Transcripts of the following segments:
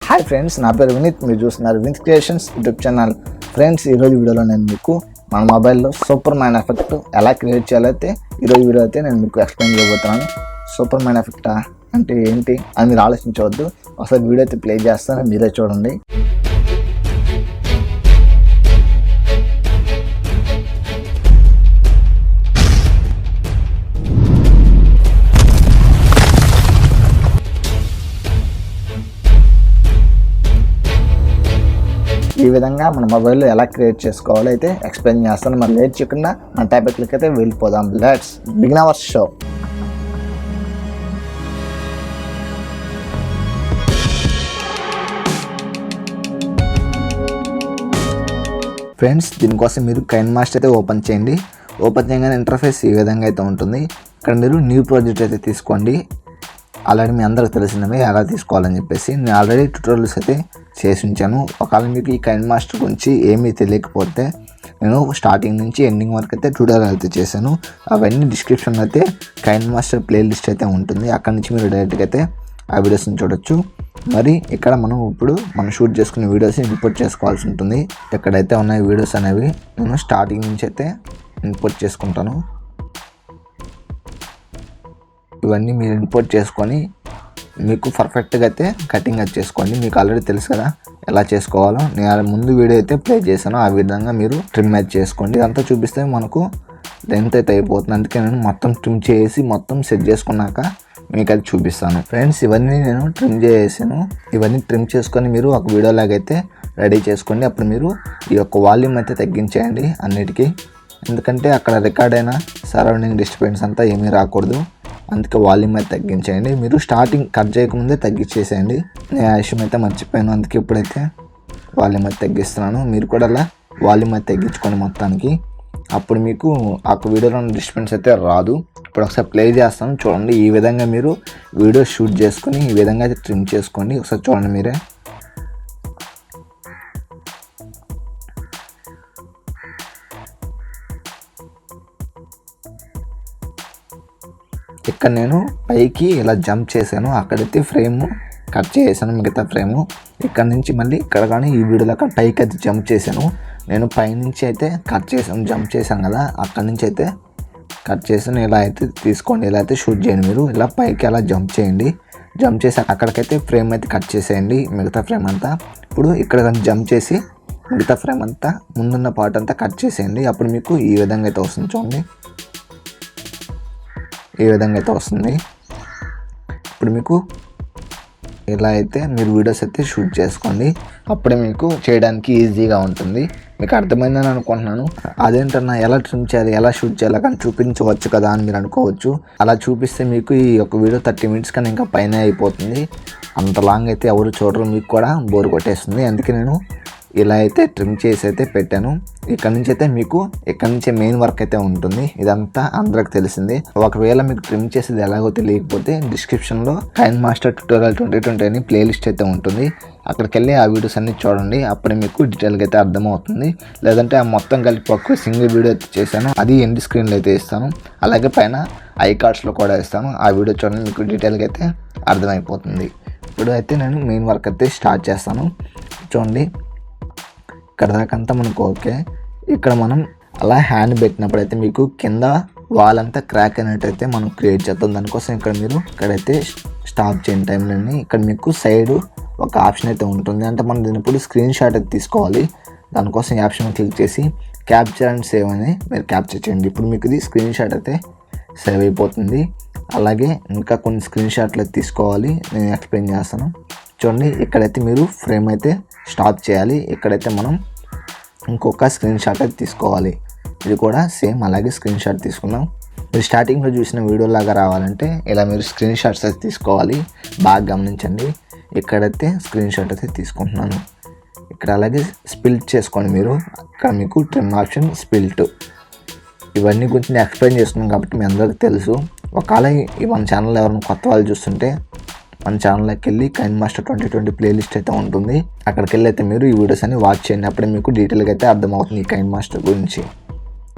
Hi friends, నా పేరు వినీత్. మీరు చూస్తున్నారు Vineeth creations YouTube channel. Friends, ఈరోజు వీడియోలో నేను మీకు మన మొబైల్లో సూపర్ మ్యాన్ ఎఫెక్ట్ ఎలా క్రియేట్ చేయాలైతే ఈరోజు వీడియో అయితే నేను మీకు ఎక్స్ప్లెయిన్ చేయబోతున్నాను. సూపర్ మ్యాన్ ఎఫెక్టా అంటే ఏంటి అని మీరు ఆలోచించవద్దు. ఒకసారి వీడియో అయితే ప్లే చేస్తాను, మీరే చూడండి. ఈ విధంగా మన మొబైల్లో ఎలా క్రియేట్ చేసుకోవాలో అయితే ఎక్స్ప్లెయిన్ చేస్తాను. మరి లేట్ చేయకుండా మన టాపిక్లకి అయితే వెళ్ళిపోదాం. Let's begin our show. Friends, దీనికోసం మీరు KineMaster అయితే ఓపెన్ చేయండి. ఓపెన్ చేయగానే ఇంటర్ఫేస్ ఈ విధంగా అయితే ఉంటుంది. ఇక్కడ మీరు న్యూ ప్రాజెక్ట్ అయితే తీసుకోండి. ఆల్రెడీ మీ అందరికి తెలిసినవి ఎలా తీసుకోవాలని చెప్పేసి నేను ఆల్రెడీ ట్యూటోరియల్స్ అయితే చేసి ఉంచాను. ఒకవేళ మీకు ఈ KineMaster గురించి ఏమీ తెలియకపోతే నేను స్టార్టింగ్ నుంచి ఎండింగ్ వరకు అయితే ట్యూటోరియల్ అయితే చేశాను. అవన్నీ డిస్క్రిప్షన్లో అయితే KineMaster ప్లేలిస్ట్ అయితే ఉంటుంది. అక్కడి నుంచి మీరు డైరెక్ట్గా అయితే ఆ వీడియోస్ని చూడొచ్చు. మరి ఇక్కడ మనం షూట్ చేసుకునే వీడియోస్ని ఇంపోర్ట్ చేసుకోవాల్సి ఉంటుంది. ఎక్కడైతే ఉన్నాయి వీడియోస్ అనేవి నేను స్టార్టింగ్ నుంచి అయితే ఇంపోర్ట్ చేసుకుంటాను. ఇవన్నీ మీరు ఇంపోర్ట్ చేసుకొని మీకు పర్ఫెక్ట్గా అయితే కటింగ్ అది చేసుకోండి. మీకు ఆల్రెడీ తెలుసు కదా ఎలా చేసుకోవాలో. నేను ముందు వీడియో అయితే ప్లే చేశాను. ఆ విధంగా మీరు ట్రిమ్ అయితే చేసుకోండి. ఇదంతా చూపిస్తే మనకు లెంత్ అయితే అయిపోతుంది. అందుకే నేను మొత్తం ట్రిమ్ చేసి మొత్తం సెట్ చేసుకున్నాక మీకు అది చూపిస్తాను. ఫ్రెండ్స్, ఇవన్నీ నేను ట్రిమ్ చేసాను. ఇవన్నీ ట్రిమ్ చేసుకొని మీరు ఒక వీడియో లాగైతే రెడీ చేసుకోండి. అప్పుడు మీరు ఈ యొక్క వాల్యూమ్ అయితే తగ్గించేయండి అన్నిటికీ. ఎందుకంటే అక్కడ రికార్డ్ అయిన సరౌండింగ్ డిస్టర్బెన్స్ అంతా ఏమీ రాకూడదు. అందుకే వాల్యూమ్ అయితే తగ్గించేయండి. మీరు స్టార్టింగ్ కట్ చేయకముందే తగ్గించేసేయండి. నేను ఆ విషయం అయితే మర్చిపోయాను. అందుకే ఇప్పుడైతే వాల్యూమ్ అయితే తగ్గిస్తున్నాను. మీరు కూడా అలా వాల్యూమ్ అయితే తగ్గించుకోండి మొత్తానికి. అప్పుడు మీకు ఆ వీడియోలో డిస్టర్బెన్స్ అయితే రాదు. ఇప్పుడు ఒకసారి ప్లే చేస్తాను, చూడండి. ఈ విధంగా మీరు వీడియో షూట్ చేసుకొని ఈ విధంగా అయితే ట్రిమ్ చేసుకోండి. ఒకసారి చూడండి మీరే. ఇక్కడ నేను పైకి ఇలా జంప్ చేశాను. అక్కడైతే ఫ్రేమ్ కట్ చేసాను, మిగతా ఫ్రేము. ఇక్కడ నుంచి మళ్ళీ ఇక్కడ కానీ ఈ వీడియోలో పైకి అయితే జంప్ చేశాను. నేను పైనుంచి అయితే కట్ చేశాను, జంప్ చేశాను కదా, అక్కడి నుంచి అయితే కట్ చేశాను. ఇలా అయితే తీసుకోండి, ఇలా అయితే షూట్ చేయండి. మీరు ఇలా పైకి అలా జంప్ చేయండి. జంప్ చేసి అక్కడికైతే ఫ్రేమ్ అయితే కట్ చేసేయండి, మిగతా ఫ్రేమ్ అంతా. ఇప్పుడు ఇక్కడ కానీ జంప్ చేసి మిగతా ఫ్రేమ్ అంతా ముందున్న పార్ట్ అంతా కట్ చేసేయండి. అప్పుడు మీకు ఈ విధంగా అయితే వస్తుంది. చూడండి, ఈ విధంగా అయితే వస్తుంది. ఇప్పుడు మీకు ఇలా అయితే మీరు వీడియోస్ అయితే షూట్ చేసుకోండి. అప్పుడే మీకు చేయడానికి ఈజీగా ఉంటుంది. మీకు అర్థమైందని అనుకుంటున్నాను. అదేంటన్నా ఎలా ట్రిమ్ చేయాలి, ఎలా షూట్ చేయాలి కానీ చూపించవచ్చు కదా అని మీరు అనుకోవచ్చు. అలా చూపిస్తే మీకు ఈ యొక్క వీడియో 30 minutes కన్నా ఇంకా పైన అయిపోతుంది. అంత లాంగ్ అయితే ఎవరు చూడరు, మీకు కూడా బోర్ కొట్టేస్తుంది. అందుకే నేను ఇలా అయితే ట్రిమ్ చేసి అయితే పెట్టాను. ఇక్కడ నుంచి అయితే మీకు ఇక్కడ నుంచే మెయిన్ వర్క్ అయితే ఉంటుంది. ఇదంతా అందరికి తెలిసింది. ఒకవేళ మీకు ట్రిమ్ చేసేది ఎలాగో తెలియకపోతే డిస్క్రిప్షన్లో KineMaster ట్యూటోరియల్ 2020 అని ప్లేలిస్ట్ అయితే ఉంటుంది. అక్కడికి వెళ్ళి ఆ వీడియోస్ అన్ని చూడండి. అప్పుడే మీకు డీటెయిల్గా అయితే అర్థమవుతుంది. లేదంటే ఆ మొత్తం కలిపి ఒక సింగిల్ వీడియో అయితే చేశాను, అది ఎండ్ స్క్రీన్లో అయితే ఇస్తాను. అలాగే పైన ఐ కార్డ్స్లో కూడా ఇస్తాను. ఆ వీడియో చూడండి, మీకు డీటెయిల్గా అయితే అర్థమైపోతుంది. ఇప్పుడు అయితే నేను మెయిన్ వర్క్ అయితే స్టార్ట్ చేస్తాను. చూడండి, ఇక్కడ దాకంతా మనకు ఓకే. ఇక్కడ మనం అలా హ్యాండ్ పెట్టినప్పుడు అయితే మీకు కింద వాల్ అంతా క్రాక్ అయినట్టయితే మనం క్రియేట్ చేస్తాం. దానికోసం ఇక్కడ మీరు ఇక్కడైతే స్టాప్ చేయని టైంలోని ఇక్కడ మీకు సైడ్ ఒక ఆప్షన్ అయితే ఉంటుంది. అంటే మనం దీనిప్పుడు స్క్రీన్ షాట్ అయితే తీసుకోవాలి. దానికోసం ఈ ఆప్షన్ క్లిక్ చేసి క్యాప్చర్ అండ్ సేవ్ అని మీరు క్యాప్చర్ చేయండి. ఇప్పుడు మీకు ఇది స్క్రీన్ షాట్ అయితే సేవ్ అయిపోతుంది. అలాగే ఇంకా కొన్ని స్క్రీన్ షాట్లు అయితే తీసుకోవాలి, నేను ఎక్స్ప్లెయిన్ చేస్తాను. చూడండి, ఇక్కడైతే మీరు ఫ్రేమ్ అయితే స్టాప్ చేయాలి. ఇక్కడైతే మనం ఇంకొక స్క్రీన్ షాట్ అయితే తీసుకోవాలి. ఇది కూడా సేమ్ అలాగే స్క్రీన్ షాట్ తీసుకున్నాం. మీరు స్టార్టింగ్లో చూసిన వీడియో లాగా రావాలంటే ఇలా మీరు స్క్రీన్ షాట్స్ అయితే తీసుకోవాలి. బాగా గమనించండి. ఇక్కడైతే స్క్రీన్ షాట్ అయితే తీసుకుంటున్నాను. ఇక్కడ అలాగే స్పిల్ట్ చేసుకోండి. మీరు ఇక్కడ మీకు ట్రిమ్ ఆప్షన్, స్పిల్ట్, ఇవన్నీ గురించి నేను ఎక్స్ప్లెయిన్ చేస్తున్నాను కాబట్టి మీ అందరికీ తెలుసు. ఒకవేళ మన ఛానల్ ఎవరైనా కొత్త వాళ్ళు చూస్తుంటే మన ఛానల్లోకి వెళ్ళి KineMaster 2020 ప్లేలిస్ట్ అయితే ఉంటుంది. అక్కడికి వెళ్ళి అయితే మీరు ఈ వీడియోస్ అన్ని వాచ్ చేయండి. అప్పుడే మీకు డీటెయిల్గా అయితే అర్థమవుతుంది ఈ KineMaster గురించి.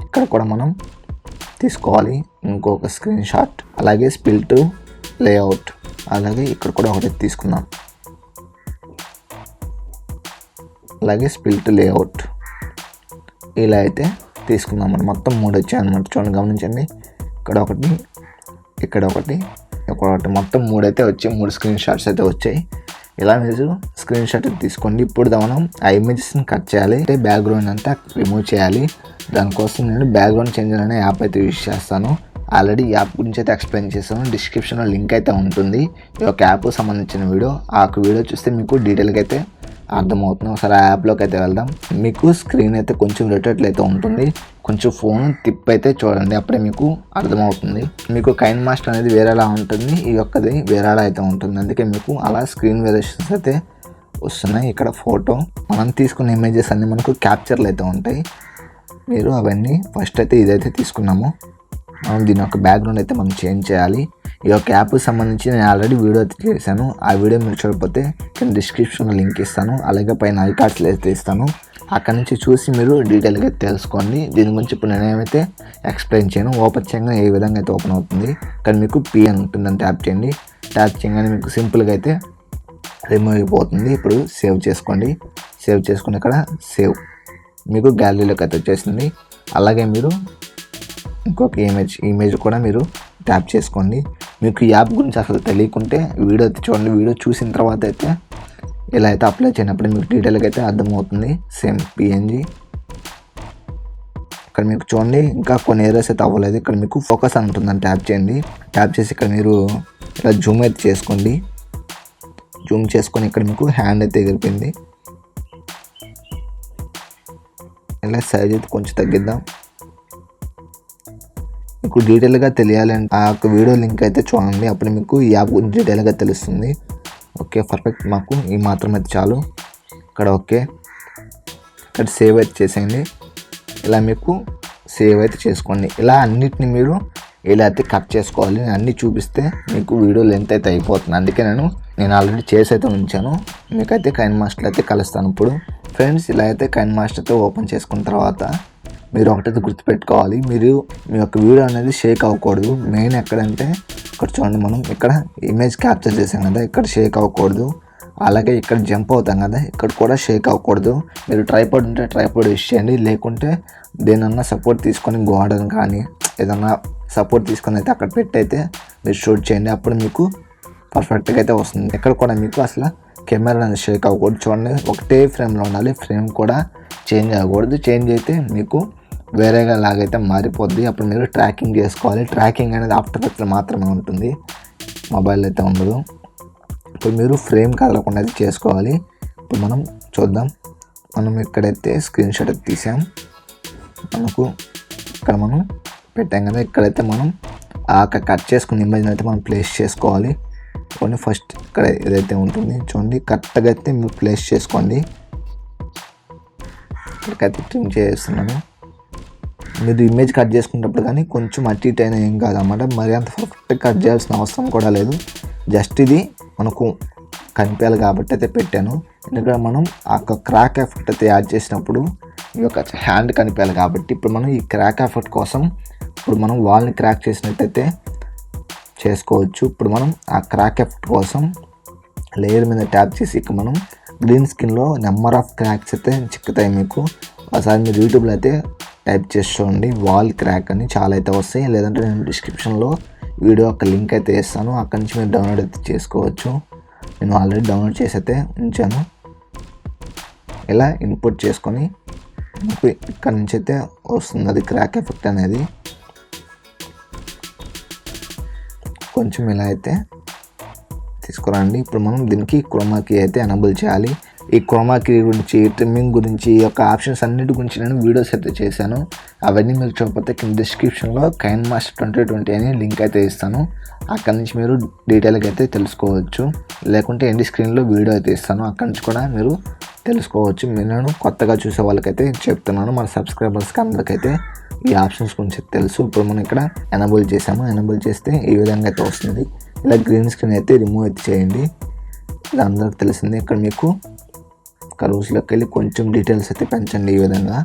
ఇక్కడ కూడా మనం తీసుకోవాలి ఇంకొక స్క్రీన్ షాట్. అలాగే స్పిల్ట్, లేఅవుట్, అలాగే ఇక్కడ కూడా ఒకటి తీసుకుందాం. అలాగే స్ప్లిట్ లేఅవుట్. ఇలా అయితే తీసుకున్నాం మనం. మొత్తం 3 వచ్చాయి అనమాట. చూడండి, గమనించండి. ఇక్కడ ఒకటి, ఇక్కడ ఒకటి, ఇక్కడ ఒకటి, మొత్తం 3 అయితే వచ్చాయి. 3 స్క్రీన్ షాట్స్ అయితే వచ్చాయి. ఇలా మీరు స్క్రీన్ షాట్ తీసుకోండి. ఇప్పుడు మనం ఆ ఇమేజెస్ని కట్ చేయాలి. అంటే బ్యాక్గ్రౌండ్ అంతా రిమూవ్ చేయాలి. దానికోసం నేను బ్యాక్గ్రౌండ్ చేంజర్ అనే యాప్ అయితే యూజ్ చేస్తాను. ఆల్రెడీ ఈ యాప్ గురించి అయితే ఎక్స్ప్లెయిన్ చేశాను. డిస్క్రిప్షన్లో లింక్ అయితే ఉంటుంది. ఈ యొక్క యాప్ సంబంధించిన వీడియో. ఆ వీడియో చూస్తే మీకు డీటెయిల్గా అయితే అర్థమవుతుంది. ఒకసారి ఆ యాప్లోకి అయితే వెళ్దాం. మీకు స్క్రీన్ అయితే కొంచెం రొటేట్ అయితే ఉంటుంది. కొంచెం ఫోన్ తిప్పైతే చూడండి, అప్పుడే మీకు అర్థమవుతుంది. మీకు KineMaster అనేది వేరేలా ఉంటుంది, ఈ యొక్కది వేరేలా అయితే ఉంటుంది. అందుకే మీకు అలా స్క్రీన్ వేరియేషన్స్ అయితే వస్తున్నాయి. ఇక్కడ ఫోటో మనం తీసుకున్న ఇమేజెస్ అన్నీ మనకు క్యాప్చర్లు అయితే ఉంటాయి. మీరు అవన్నీ ఫస్ట్ అయితే ఇదైతే తీసుకున్నాము. మనం దీని యొక్క బ్యాక్గ్రౌండ్ అయితే మనం చేంజ్ చేయాలి. ఈ యొక్క యాప్కి సంబంధించి నేను ఆల్రెడీ వీడియో అయితే చేశాను. ఆ వీడియో మీరు చూడకపోతే కింద డిస్క్రిప్షన్లో లింక్ ఇస్తాను. అలాగే పైన ఐకార్డ్స్లో అయితే ఇస్తాను. అక్కడ నుంచి చూసి మీరు డీటెయిల్గా తెలుసుకోండి. దీని గురించి ఇప్పుడు నేనేమైతే ఎక్స్ప్లెయిన్ చేయను. ఓపెన్ చేయగానే ఏ విధంగా అయితే ఓపెన్ అవుతుంది. ఇక్కడ మీకు పి అని ఉంటుందని ట్యాప్ చేయండి. ట్యాప్ చేయగానే మీకు సింపుల్గా అయితే రిమూవ్ అయిపోతుంది. ఇప్పుడు సేవ్ చేసుకోండి. సేవ్ చేసుకుని ఇక్కడ సేవ్ మీకు గ్యాలరీలోకి అయితే వచ్చేసింది. అలాగే మీరు ఇంకొక ఇమేజ్ కూడా మీరు ట్యాప్ చేసుకోండి. మీకు ఈ యాప్ గురించి అసలు తెలియకుంటే వీడియో అయితే చూడండి. వీడియో చూసిన తర్వాత అయితే ఇలా అయితే అప్లై చేయనప్పుడు మీకు డీటెయిల్గా అయితే అర్థమవుతుంది. Same PNG. ఇక్కడ మీకు చూడండి, ఇంకా కొన్ని ఏరియాస్ అయితే అవ్వలేదు. ఇక్కడ మీకు ఫోకస్ అని ఉంటుందని ట్యాప్ చేయండి. ట్యాప్ చేసి ఇక్కడ మీరు ఇలా జూమ్ అయితే చేసుకోండి. జూమ్ చేసుకొని ఇక్కడ మీకు హ్యాండ్ అయితే ఎగిరిపోయింది. ఇలా సైజ్ అయితే కొంచెం తగ్గిద్దాం. మీకు డీటెయిల్గా తెలియాలంటే ఆ యొక్క వీడియో లింక్ అయితే చూడండి. అప్పుడు మీకు ఈ యాప్ గురించి డీటెయిల్గా తెలుస్తుంది. Okay, perfect. మాకు ఈ మాత్రం అయితే చాలు. ఇక్కడ ఓకే, ఇక్కడ సేవ్ అయితే చేసేయండి. ఇలా మీకు సేవ్ అయితే చేసుకోండి. ఇలా అన్నిటిని మీరు ఇలా అయితే కట్ చేసుకోవాలి. అన్నీ చూపిస్తే మీకు వీడియో లెంత్ అయితే అయిపోతుంది. అందుకే నేను ఆల్రెడీ చేసి అయితే ఉంచాను. మీకైతే KineMaster అయితే కలుస్తాను. ఇప్పుడు ఫ్రెండ్స్, ఇలా అయితే KineMaster అయితే ఓపెన్ చేసుకున్న తర్వాత మీరు ఒకటైతే గుర్తుపెట్టుకోవాలి. మీరు మీ యొక్క వీడియో అనేది షేక్ అవ్వకూడదు. మెయిన్ ఎక్కడంటే ఇక్కడ చూడండి, మనం ఇక్కడ ఇమేజ్ క్యాప్చర్ చేసాం కదా, ఇక్కడ షేక్ అవ్వకూడదు. అలాగే ఇక్కడ జంప్ అవుతాం కదా, ఇక్కడ కూడా షేక్ అవ్వకూడదు. మీరు ట్రైపాడ్ ఉంటే ట్రైపాడ్ యూస్ చేయండి. లేకుంటే దేనన్నా సపోర్ట్ తీసుకొని గోడను కానీ ఏదన్నా సపోర్ట్ తీసుకొని అయితే అక్కడ పెట్టయితే మీరు షూట్ చేయండి. అప్పుడు మీకు పర్ఫెక్ట్గా అయితే వస్తుంది. ఎక్కడ కూడా మీకు అసలు కెమెరా అనేది షేక్ అవ్వకూడదు. చూడండి, ఒకటే ఫ్రేమ్లో ఉండాలి. ఫ్రేమ్ కూడా చేంజ్ అవ్వకూడదు. చేంజ్ అయితే మీకు వేరేగా లాగైతే మారిపోద్ది. అప్పుడు మీరు ట్రాకింగ్ చేసుకోవాలి. ట్రాకింగ్ అనేది ఆఫ్టర్ ఎఫెక్ట్లో మాత్రమే ఉంటుంది, మొబైల్ అయితే ఉండదు. ఇప్పుడు మీరు ఫ్రేమ్ కదలకుండా అయితే చేసుకోవాలి. ఇప్పుడు మనం చూద్దాం. మనం ఇక్కడైతే స్క్రీన్ షాట్ అయితే తీసాం. మనకు ఇక్కడ మనం పెట్టాం కదా, ఇక్కడైతే మనం కట్ చేసుకున్న ఇమేజ్ అయితే మనం ప్లేస్ చేసుకోవాలి. కొన్ని ఫస్ట్ ఇక్కడ ఏదైతే ఉంటుంది చూడండి, కరెక్ట్గా అయితే మీరు ప్లేస్ చేసుకోండి. ఇక్కడికైతే ట్రిమ్ చేస్తున్నాను. మీరు ఇమేజ్ కట్ చేసుకునేటప్పుడు కానీ కొంచెం అటు ఇటు అయినా ఏం కాదన్నమాట. మరి అంత పర్ఫెక్ట్గా కట్ చేయాల్సిన అవసరం కూడా లేదు. జస్ట్ ఇది మనకు కనిపించాలి కాబట్టి అయితే పెట్టాను. ఎందుకంటే మనం ఆ క్రాక్ ఎఫెక్ట్ అయితే యాడ్ చేసినప్పుడు ఈ యొక్క హ్యాండ్ కనిపించాలి కాబట్టి ఇప్పుడు మనం ఈ క్రాక్ ఎఫెక్ట్ కోసం ఇప్పుడు మనం వాల్ని క్రాక్ చేసినట్టయితే చేసుకోవచ్చు. ఇప్పుడు మనం ఆ క్రాక్ ఎఫెక్ట్ కోసం లేయర్ మీద ట్యాప్ చేసి ఇక్కడ మనం గ్రీన్ స్క్రీన్లో నెంబర్ ఆఫ్ క్రాక్స్ అయితే చిక్కుతాయి. మీకు ఒకసారి మీరు యూట్యూబ్లో అయితే టైప్ చేసి చూడండి, వాల్ క్రాక్ అని చాలా అయితే వస్తాయి. లేదంటే నేను డిస్క్రిప్షన్లో వీడియో ఒక లింక్ అయితే వేస్తాను, అక్కడి నుంచి మీరు డౌన్లోడ్ అయితే చేసుకోవచ్చు. నేను ఆల్రెడీ డౌన్లోడ్ చేసి అయితే ఉంచాను. ఇలా ఇన్పుట్ చేసుకొని మీకు ఇక్కడ నుంచి అయితే వస్తుంది అది క్రాక్ ఎఫెక్ట్ అనేది. కొంచెం ఇలా అయితే తీసుకురండి. ఇప్పుడు మనం దీనికి క్రోమా కీ అయితే ఎనేబుల్ చేయాలి. ఈ క్రోమా కీ గురించి, ట్రిమ్మింగ్ గురించి, ఈ యొక్క ఆప్షన్స్ అన్నిటి గురించి నేను వీడియోస్ అయితే చేశాను. అవన్నీ మీరు చూడకపోతే కింద డిస్క్రిప్షన్లో KineMaster 2020 అని లింక్ అయితే ఇస్తాను. అక్కడి నుంచి మీరు డీటెయిల్గా అయితే తెలుసుకోవచ్చు. లేకుంటే ఎండ్ స్క్రీన్లో వీడియో అయితే ఇస్తాను, అక్కడి నుంచి కూడా మీరు తెలుసుకోవచ్చు. నేను కొత్తగా చూసే వాళ్ళకైతే చెప్తున్నాను. మన సబ్స్క్రైబర్స్కి అందరికైతే ఈ ఆప్షన్స్ గురించి తెలుసు. ఇప్పుడు మనం ఇక్కడ ఎనేబుల్ చేసాము. ఎనేబుల్ చేస్తే ఈ విధంగా అయితే వస్తుంది. ఇలా గ్రీన్ స్క్రీన్ అయితే రిమూవ్ అయితే చేయండి. ఇది అందరికి తెలిసింది. ఇక్కడ మీకు కర్వ్స్లోకి వెళ్ళి కొంచెం డీటెయిల్స్ అయితే పెంచండి. ఈ విధంగా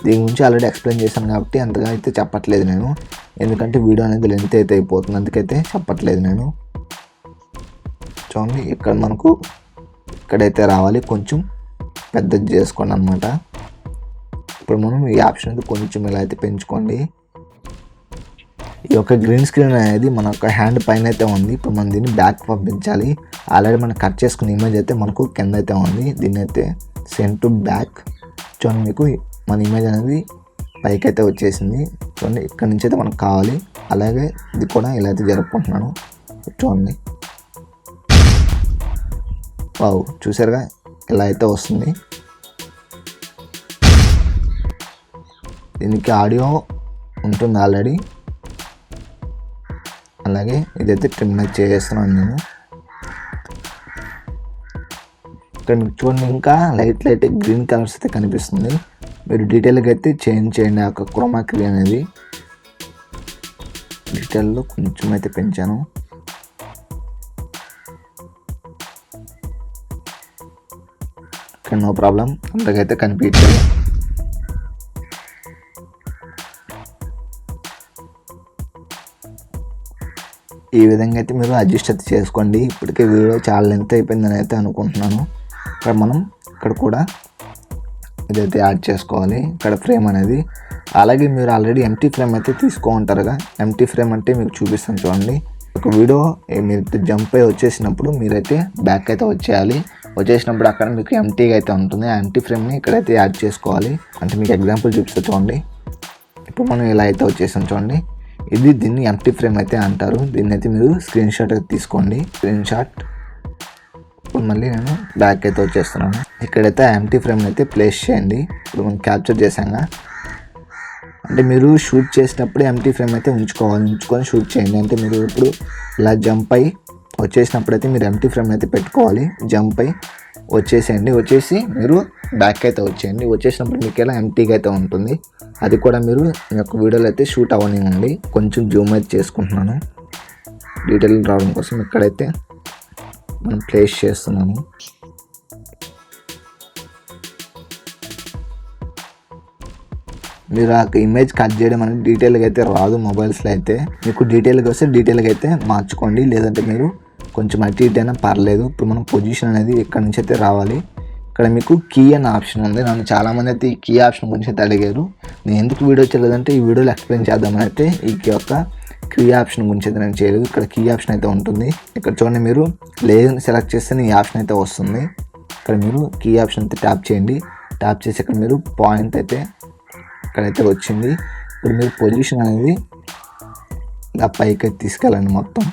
దీని గురించి ఆల్రెడీ ఎక్స్ప్లెయిన్ చేశాను కాబట్టి అంతగా అయితే చెప్పట్లేదు నేను, ఎందుకంటే వీడియో అనేది లెంత్ అయితే అయిపోతుంది, అందుకైతే చెప్పట్లేదు నేను. చూడండి, ఇక్కడ మనకు ఇక్కడైతే రావాలి కొంచెం పెద్దది చేసుకోండి అనమాట. ఇప్పుడు మనం ఈ ఆప్షన్ అయితే కొంచెం ఇలా అయితే పెంచుకోండి. ఈ యొక్క గ్రీన్ స్క్రీన్ అనేది మన యొక్క హ్యాండ్ పైన అయితే ఉంది. ఇప్పుడు మనం దీన్ని బ్యాక్ పంపించాలి. ఆల్రెడీ మనం కట్ చేసుకున్న ఇమేజ్ అయితే మనకు కింద అయితే ఉంది. దీన్ని అయితే సెండ్ టు బ్యాక్. చూడండి, మీకు మన ఇమేజ్ అనేది పైకి అయితే వచ్చేసింది. చూడండి, ఇక్కడ నుంచి అయితే మనకు కావాలి. అలాగే ఇది కూడా ఇలా అయితే జరుపుకుంటున్నాను. చూడండి, వావ్, చూసారుగా ఇలా అయితే వస్తుంది. దీనికి ఆడియో ఉంటుంది ఆల్రెడీ. అలాగే ఇదైతే ట్రిమ్ చేస్తున్నాను నేను. ఇక్కడ మీకు చూడండి, ఇంకా లైట్ గ్రీన్ కలర్స్ అయితే కనిపిస్తుంది. మీరు డీటెయిల్గా అయితే చేంజ్ చేయండి. ఆ యొక్క క్రోమా కీ అనేది డీటెయిల్లో కొంచెం అయితే పెంచాను. నో ప్రాబ్లం, అంతకైతే కనిపించలేదు. ఈ విధంగా అయితే మీరు అడ్జస్ట్ అయితే చేసుకోండి. ఇప్పటికే వీడియో చాలా లెంత్ అయిపోయిందని అయితే అనుకుంటున్నాను. ఇక్కడ మనం ఇక్కడ కూడా ఇదైతే యాడ్ చేసుకోవాలి, ఇక్కడ ఫ్రేమ్ అనేది. అలాగే మీరు ఆల్రెడీ ఎంటీ ఫ్రేమ్ అయితే తీసుకుంటారుగా. ఎంటీ ఫ్రేమ్ అంటే మీకు చూపిస్తాను చూడండి. ఒక వీడియో మీరు జంప్ అయి వచ్చేసినప్పుడు మీరైతే బ్యాక్ అయితే వచ్చేయాలి. వచ్చేసినప్పుడు అక్కడ మీకు ఎంటీగా అయితే ఉంటుంది. ఆ ఎంటీ ఫ్రేమ్ని ఇక్కడైతే యాడ్ చేసుకోవాలి. అంటే మీకు ఎగ్జాంపుల్ చూపిస్తా చూడండి. ఇప్పుడు మనం ఇలా అయితే వచ్చేసాం చూడంండి. దీన్ని ఎంటీ ఫ్రేమ్ అయితే అంటారు. దీన్ని అయితే మీరు స్క్రీన్ షాట్ అయితే తీసుకోండి. Screen shot. ఇప్పుడు మళ్ళీ నేను బ్యాక్ అయితే వచ్చేస్తున్నాను. ఇక్కడైతే ఎంటీ ఫ్రేమ్ అయితే ప్లేస్ చేయండి. ఇప్పుడు మనం క్యాప్చర్ చేసాంగా. అంటే మీరు షూట్ చేసినప్పుడు ఎంటీ ఫ్రేమ్ అయితే ఉంచుకొని షూట్ చేయండి. అంటే మీరు ఇప్పుడు ఇలా జంప్ అయ్యి వచ్చేసినప్పుడు అయితే మీరు ఎంటీ ఫ్రేమ్ అయితే పెట్టుకోవాలి. జంప్ అయ్యి వచ్చేసేయండి. వచ్చేసి మీరు బ్యాక్ అయితే వచ్చేయండి. వచ్చేసినప్పుడు మీకు ఇలా ఎంటీగా అయితే ఉంటుంది. అది కూడా మీరు మీ యొక్క వీడియోలో అయితే షూట్ అవ్వనివ్వండి. కొంచెం జూమ్ అయితే చేసుకుంటున్నాను డీటెయిల్ రావడం కోసం. ఇక్కడైతే మనం ప్లేస్ చేస్తున్నాను. మీరు ఆ ఇమేజ్ కట్ చేయడం అనేది డీటెయిల్గా అయితే రాదు మొబైల్స్లో అయితే. మీకు డీటెయిల్గా వస్తే డీటెయిల్గా అయితే మార్చుకోండి. లేదంటే మీరు కొంచెం అటు ఇటు అయినా పర్లేదు. ఇప్పుడు మనం పొజిషన్ అనేది ఇక్కడ నుంచి అయితే రావాలి. ఇక్కడ మీకు కీ అనే ఆప్షన్ ఉంది. నన్ను చాలామంది అయితే ఈ కీ ఆప్షన్ గురించి అయితే అడిగారు. నేను ఎందుకు వీడియో చేయలేదంటే ఈ వీడియోలో ఎక్స్ప్లెయిన్ చేద్దామని అయితే ఈ యొక్క కీ ఆప్షన్ గురించి అయితే నేను చేయలేదు. ఇక్కడ కీ ఆప్షన్ అయితే ఉంటుంది. ఇక్కడ చూడండి, మీరు లేదని సెలెక్ట్ చేస్తే ఈ ఆప్షన్ అయితే వస్తుంది. ఇక్కడ మీరు కీ ఆప్షన్ అయితే ట్యాప్ చేయండి. ట్యాప్ చేసి ఇక్కడ మీరు పాయింట్ అయితే ఇక్కడైతే వచ్చింది. ఇప్పుడు మీరు పొజిషన్ అనేది ఇలా పైకి అయితే తీసుకెళ్ళండి. మొత్తం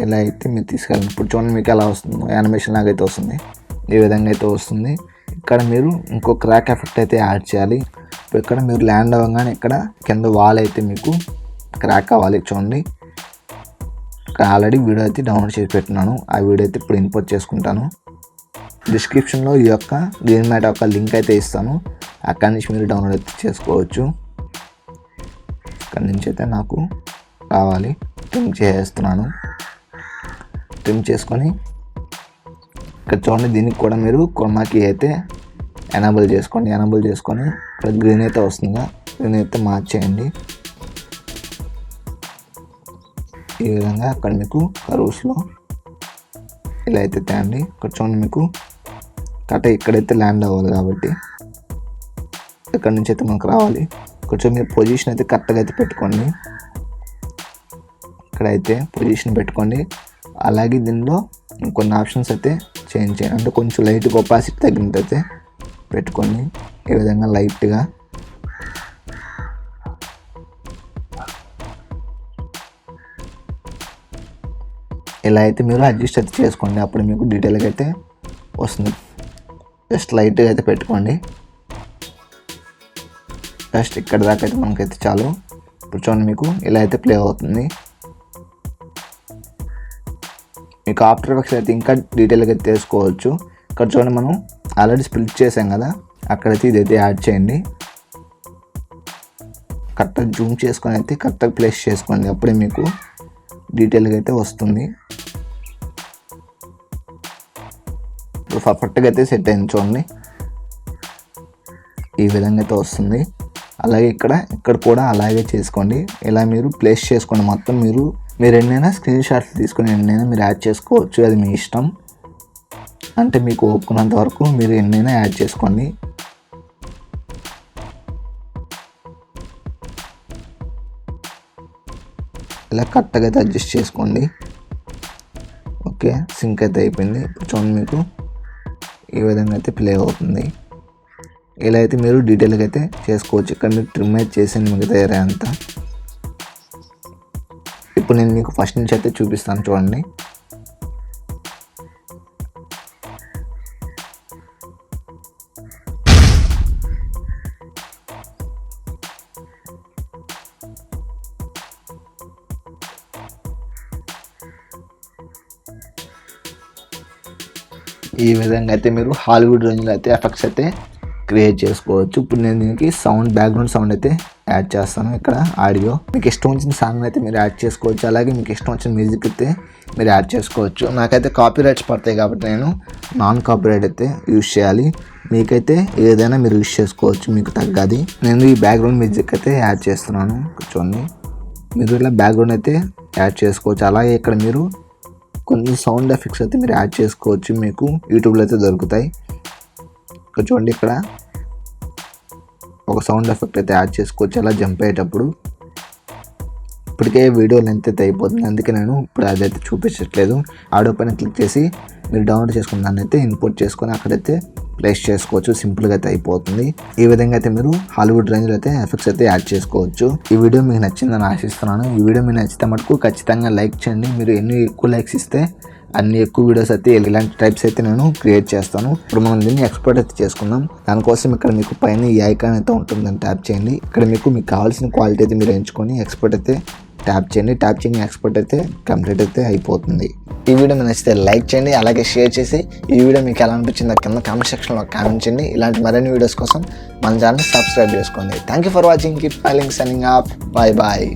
ఇలా అయితే మీరు తీసుకెళ్ళండి. ఇప్పుడు చూడండి, మీకు ఎలా వస్తుంది, యానిమేషన్ లాగా అయితే వస్తుంది. ఈ విధంగా అయితే వస్తుంది. ఇక్కడ మీరు ఇంకో క్రాక్ ఎఫెక్ట్ అయితే యాడ్ చేయాలి. ఇప్పుడు ఇక్కడ మీరు ల్యాండ్ అవ్వగానే ఇక్కడ కింద వాల్ అయితే మీకు క్రాక్ అవ్వాలి. చూడండి, ఇక్కడ ఆల్రెడీ వీడియో అయితే డౌన్లోడ్ చేసి పెట్టినాను. ఆ వీడియో అయితే ఇప్పుడు ఇంపోర్ట్ చేసుకుంటాను. డిస్క్రిప్షన్లో ఈ యొక్క గ్రీన్ మ్యాట్ యొక్క లింక్ అయితే ఇస్తాను. అక్కడి నుంచి మీరు డౌన్లోడ్ అయితే చేసుకోవచ్చు. అక్కడి నుంచి అయితే నాకు కావాలి. ట్రిమ్ చేస్తున్నాను. ట్రిమ్ చేసుకొని ఇక్కడ చూడండి, దీనికి కూడా మీరు క్రోమా కీ అయితే ఎనేబుల్ చేసుకోండి. ఎనేబుల్ చేసుకొని ఇక్కడ గ్రీన్ అయితే వస్తుందా, గ్రీన్ అయితే మార్చేయండి. ఈ విధంగా అక్కడ మీకు కర్వ్స్లో ఇలా అయితే తేండి. ఇక్కడ చూడండి, మీకు కట్ ఇక్కడైతే ల్యాండ్ అవ్వాలి కాబట్టి ఇక్కడ నుంచి అయితే మనకు రావాలి. కొంచెం మీరు పొజిషన్ అయితే కరెక్ట్గా అయితే పెట్టుకోండి. ఇక్కడైతే పొజిషన్ పెట్టుకోండి. అలాగే దీనిలో కొన్ని ఆప్షన్స్ అయితే చేంజ్ చేయండి. అంటే కొంచెం లైట్గా ఒపాసిటీ తగ్గినట్టయితే పెట్టుకోండి. ఈ విధంగా లైట్గా ఇలా అయితే మీరు అడ్జస్ట్ అయితే చేసుకోండి. అప్పుడు మీకు డీటెయిల్గా అయితే వస్తుంది. జస్ట్ లైట్గా అయితే పెట్టుకోండి. జస్ట్ ఇక్కడ దాకా అయితే మనకైతే చాలు. ఇప్పుడు చూడండి, మీకు ఇలా అయితే ప్లే అవుతుంది. మీకు ఆఫ్టర్ ఎఫెక్ట్స్ అయితే ఇంకా డీటెయిల్గా అయితే తీసుకోవచ్చు. ఇక్కడ చూడండి, మనం ఆల్రెడీ స్ప్లిట్ చేసాం కదా, అక్కడైతే ఇదైతే యాడ్ చేయండి. కరెక్ట్గా జూమ్ చేసుకొని అయితే కరెక్ట్గా ప్లేస్ చేసుకోండి. అప్పుడే మీకు డీటెయిల్గా అయితే వస్తుంది. ఇప్పుడు పర్ఫెక్ట్గా అయితే సెట్ అయింది. చూడండి, ఈ విధంగా అయితే వస్తుంది. అలాగే ఇక్కడ కూడా అలాగే చేసుకోండి. ఇలా మీరు ప్లేస్ చేసుకోండి. మొత్తం మీరు ఎన్నైనా స్క్రీన్ షాట్స్ తీసుకొని ఎన్నైనా మీరు యాడ్ చేసుకోవచ్చు. అది మీ ఇష్టం. అంటే మీకు ఒప్పుకున్నంత వరకు మీరు ఎన్నైనా యాడ్ చేసుకోండి. ఇలా కరెక్ట్గా అయితే అడ్జస్ట్ చేసుకోండి. ఓకే, సింక్ అయితే అయిపోయింది. ఇప్పుడు చూడండి మీకు ఈ విధంగా అయితే ప్లే అవుతుంది. ఇలా అయితే మీరు డీటెయిల్గా అయితే చేసుకోవచ్చు. ఇక్కడ మీరు ట్రిమ్ అయితే చేసింది మిగతా ఏరియా అంతా. ఇప్పుడు నేను మీకు ఫస్ట్ నుంచి అయితే చూపిస్తాను చూడండి. ఈ విధంగా అయితే మీరు హాలీవుడ్ రేంజ్లో అయితే ఎఫెక్ట్స్ అయితే క్రియేట్ చేసుకోవచ్చు. ఇప్పుడు నేను దీనికి బ్యాక్గ్రౌండ్ సౌండ్ అయితే యాడ్ చేస్తాను. ఇక్కడ ఆడియో మీకు ఇష్టం వచ్చిన సాంగ్ అయితే మీరు యాడ్ చేసుకోవచ్చు. అలాగే మీకు ఇష్టం వచ్చిన మ్యూజిక్ అయితే మీరు యాడ్ చేసుకోవచ్చు. నాకైతే కాపీరైట్స్ పడతాయి కాబట్టి నేను నాన్ కాపీరైట్ అయితే యూజ్ చేయాలి. మీకైతే ఏదైనా మీరు యూజ్ చేసుకోవచ్చు మీకు తగ్గది. నేను ఈ బ్యాక్గ్రౌండ్ మ్యూజిక్ అయితే యాడ్ చేస్తున్నాను. కూర్చోండి, మీరు ఇలా బ్యాక్గ్రౌండ్ అయితే యాడ్ చేసుకోవచ్చు. అలాగే ఇక్కడ మీరు కొన్ని సౌండ్ ఎఫెక్ట్స్ అయితే మీరు యాడ్ చేసుకోవచ్చు. మీకు యూట్యూబ్లో అయితే దొరుకుతాయి. చూడండి, ఇక్కడ ఒక సౌండ్ ఎఫెక్ట్ అయితే యాడ్ చేసుకోవచ్చు అలా జంప్ అయ్యేటప్పుడు. ఇప్పటికే వీడియో లెంత్ అయితే అయిపోతుంది, అందుకే నేను ఇప్పుడు అదైతే చూపించట్లేదు. ఆడియో పైన క్లిక్ చేసి మీరు డౌన్లోడ్ చేసుకున్న దాన్ని అయితే ఇంపోర్ట్ చేసుకొని అక్కడైతే ప్లేస్ చేసుకోవచ్చు. సింపుల్గా అయితే అయిపోతుంది. ఈ విధంగా అయితే మీరు హాలీవుడ్ రేంజ్లో అయితే ఎఫెక్ట్స్ అయితే యాడ్ చేసుకోవచ్చు. ఈ వీడియో మీకు నచ్చిందని ఆశిస్తున్నాను. ఈ వీడియో మీకు నచ్చితే మటుకు ఖచ్చితంగా లైక్ చేయండి. మీరు ఎన్ని ఎక్కువ లైక్స్ ఇస్తే అన్ని ఎక్కువ వీడియోస్ అయితే ఇలాంటి టైప్స్ అయితే నేను క్రియేట్ చేస్తాను. ఇప్పుడు మనం దీన్ని ఎక్స్పోర్ట్ అయితే చేసుకుందాం. దానికోసం ఇక్కడ మీకు పైన ఈ ఐకాన్ అయితే ఉంటుందని ట్యాప్ చేయండి. ఇక్కడ మీకు కావాల్సిన క్వాలిటీ అయితే మీరు ఎంచుకొని ఎక్స్పోర్ట్ అయితే ట్యాప్ చేయండి. ట్యాప్ చేయండి, ఎక్స్పోర్ట్ అయితే కంప్లీట్ అయితే అయిపోతుంది. ఈ వీడియో మీకు నచ్చితే లైక్ చేయండి, అలాగే షేర్ చేసి ఈ వీడియో మీకు ఎలా అనిపించిందో కింద కామెంట్ సెక్షన్లో కామెంట్ చేయండి. ఇలాంటి మరిన్ని వీడియోస్ కోసం మన ఛానల్ సబ్స్క్రైబ్ చేసుకోండి. Thank you for watching. Keep smiling, signing off. Bye bye.